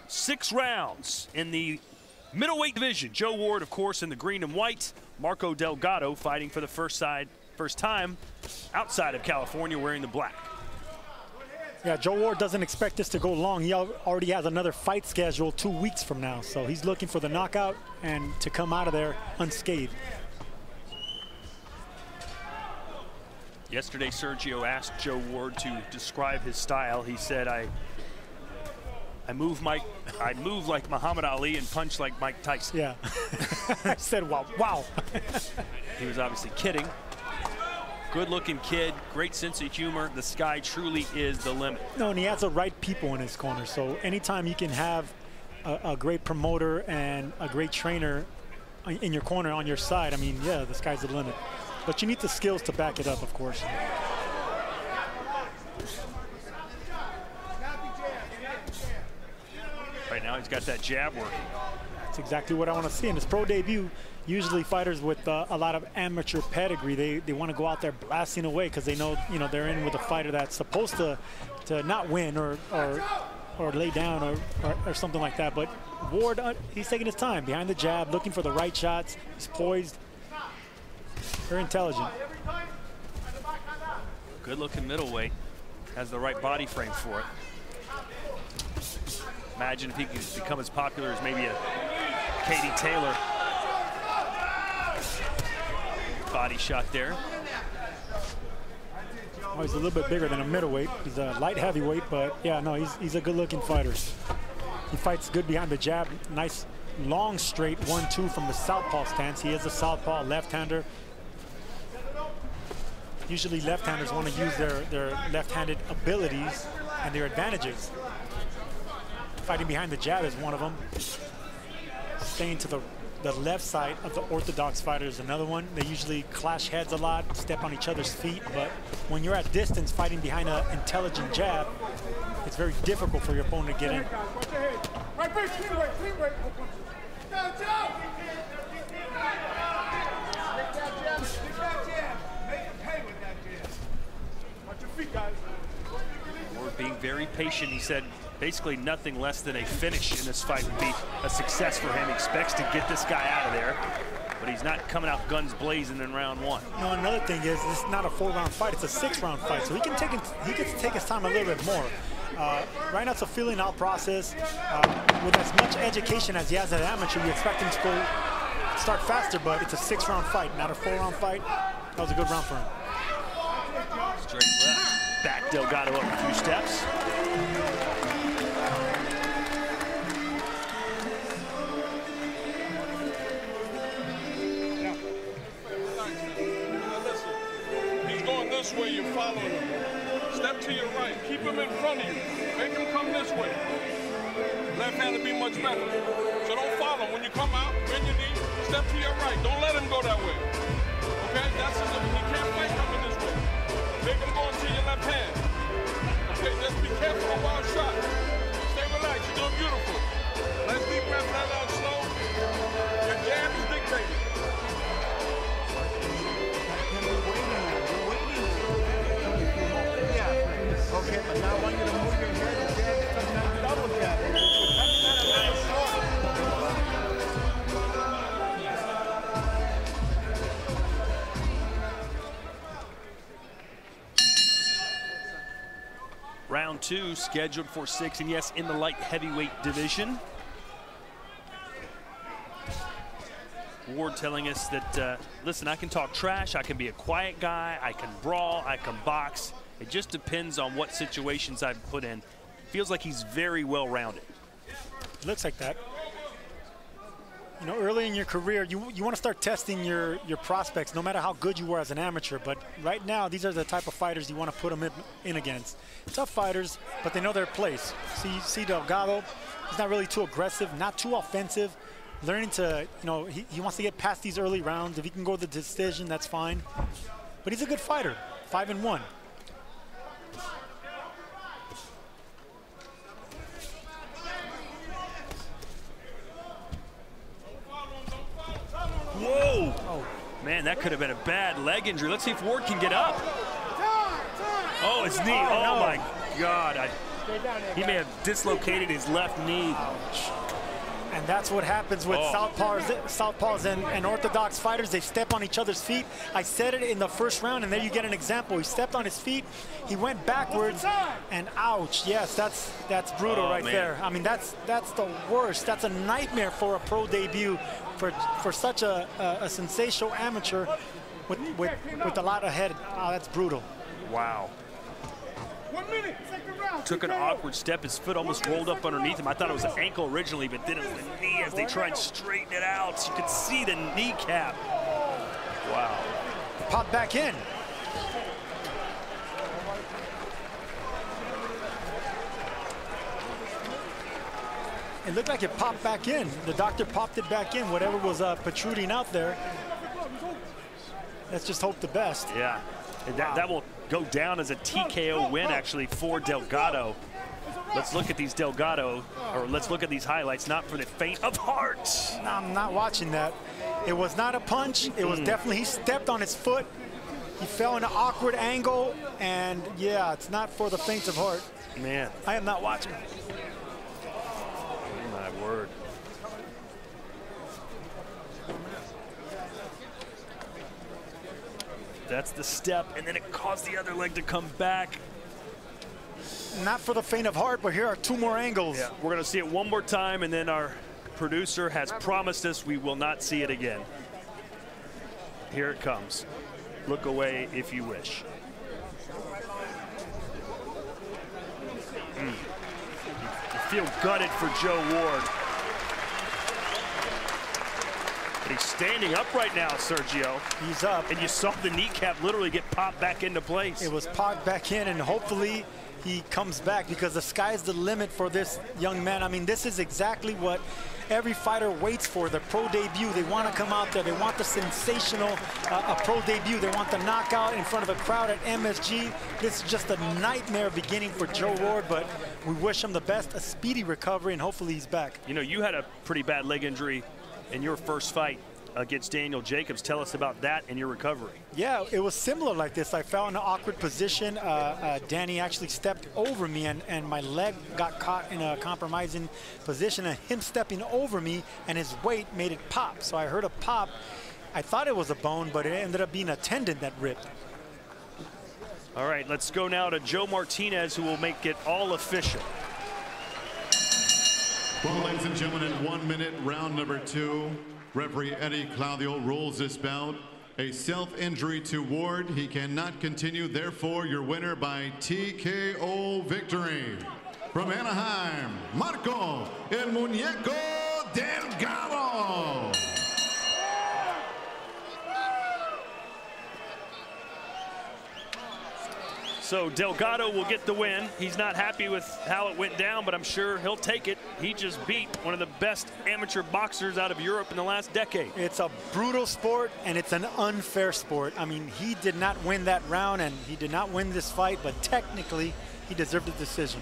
6 rounds in the middleweight division. Joe Ward, of course, in the green and white. Marco Delgado fighting for the first time outside of California wearing the black. Yeah, Joe Ward doesn't expect this to go long. He already has another fight scheduled 2 weeks from now. So he's looking for the knockout and to come out of there unscathed. Yesterday, Sergio asked Joe Ward to describe his style. He said, I move like Muhammad Ali and punch like Mike Tyson. Yeah. I said, wow, wow. He was obviously kidding. Good-looking kid, great sense of humor. The sky truly is the limit. No, and he has the right people in his corner. So anytime you can have a great promoter and a great trainer in your corner, on your side, I mean, yeah, the sky's the limit. But you need the skills to back it up, of course. Right now, he's got that jab working. That's exactly what I want to see. In his pro debut, usually fighters with a lot of amateur pedigree, they want to go out there blasting away because they know, they're in with a fighter that's supposed to not win or lay down or something like that. But Ward, he's taking his time behind the jab, looking for the right shots. He's poised. Very intelligent. Good-looking middleweight. Has the right body frame for it. Imagine if he could become as popular as maybe a Katie Taylor. Body shot there. Oh, he's a little bit bigger than a middleweight. He's a light heavyweight, but yeah, no, he's a good-looking fighter. He fights good behind the jab. Nice, long, straight 1-2 from the southpaw stance. He is a southpaw left-hander. Usually left-handers want to use their left-handed abilities and their advantages. Fighting behind the jab is one of them. Staying to the left side of the orthodox fighter is another one. They usually clash heads a lot, step on each other's feet, but when you're at distance fighting behind an intelligent jab, it's very difficult for your opponent to get in. Ward being very patient. He said basically nothing less than a finish in this fight would be a success for him. He expects to get this guy out of there, but he's not coming out guns blazing in round 1. No, another thing is it's not a 4-round fight, it's a 6-round fight, so he can take his time a little bit more. Right now it's a feeling out process. With as much education as he has as an amateur, you expect him to start faster, but it's a 6-round fight, not a 4-round fight. That was a good round for him. Straight left. Back Delgado up a few steps. He's going this way, you're following him. Step to your right, keep him in front of you. Make him come this way. Left hand will be much better. So don't follow him. When you come out, bend your knee, step to your right. Don't let him go that way. Okay, that's his, he can't fight coming this way. Make him go into your left hand. Okay, just be careful of wild shot. Stay relaxed, you're doing beautiful. Nice deep breath, let out slow. Your jab is dictated. Okay, but now I want you to move your head and jab, double jab. Round 2 scheduled for 6, and yes, in the light heavyweight division. Ward telling us that, listen, I can talk trash, I can be a quiet guy, I can brawl, I can box. It just depends on what situations I've put in. Feels like he's very well-rounded. It looks like that. Early in your career, you want to start testing your prospects, no matter how good you were as an amateur. But right now, these are the type of fighters you want to put them in against. Tough fighters, but they know their place. See Delgado, he's not really too aggressive, not too offensive. Learning to, he wants to get past these early rounds. If he can go to the decision, that's fine. But he's a good fighter, 5-1. Whoa! Oh, man, that could have been a bad leg injury. Let's see if Ward can get up. Oh, his knee. Oh, my God. He may have dislocated his left knee. And that's what happens with southpaws and orthodox fighters. They step on each other's feet. I said it in the first round, and there you get an example. He stepped on his feet, he went backwards, and ouch. Yes, that's brutal right there. I mean, that's the worst. That's a nightmare for a pro debut for such a sensational amateur with a lot ahead. Oh, that's brutal. Wow. 1 minute. Took an awkward step. His foot almost rolled up underneath him. I thought it was an ankle originally, but then it was the knee as they tried and straighten it out. So you could see the kneecap. Wow. Popped back in. It looked like it popped back in. The doctor popped it back in, whatever was protruding out there. Let's just hope the best. Yeah. That will go down as a TKO win, actually, for Delgado. Let's look at these let's look at these highlights, not for the faint of heart. No, I'm not watching that. It was not a punch. It was definitely, he stepped on his foot. He fell in an awkward angle, and yeah, it's not for the faint of heart. Man. I am not watching. Oh, my word. That's the step, and then it caused the other leg to come back. Not for the faint of heart, but here are 2 more angles. Yeah, we're going to see it one more time, and then our producer has promised us we will not see it again. Here it comes. Look away if you wish. You feel gutted for Joe Ward. He's standing up right now, Sergio. He's up. And you saw the kneecap literally get popped back into place. It was popped back in, and hopefully he comes back, because the sky's the limit for this young man. I mean, this is exactly what every fighter waits for, the pro debut. They want to come out there. They want the sensational pro debut. They want the knockout in front of a crowd at MSG. This is just a nightmare beginning for Joe Ward, but we wish him the best, a speedy recovery, and hopefully he's back. You know, you had a pretty bad leg injury in your first fight against Daniel Jacobs. Tell us about that and your recovery. Yeah, it was similar like this. I fell in an awkward position. Danny actually stepped over me, and my leg got caught in a compromising position, and him stepping over me and his weight made it pop. So I heard a pop. I thought it was a bone, but it ended up being a tendon that ripped. All right, let's go now to Joe Martinez, who will make it all official. Well, ladies and gentlemen, in 1 minute, round number 2, referee Eddie Claudio rules this bout a self-injury to Ward. He cannot continue, therefore your winner by TKO victory. From Anaheim, Marco El Muñeco Delgado. So Delgado will get the win. He's not happy with how it went down, but I'm sure he'll take it. He just beat one of the best amateur boxers out of Europe in the last decade. It's a brutal sport, and it's an unfair sport. I mean, he did not win that round, and he did not win this fight, but technically he deserved the decision.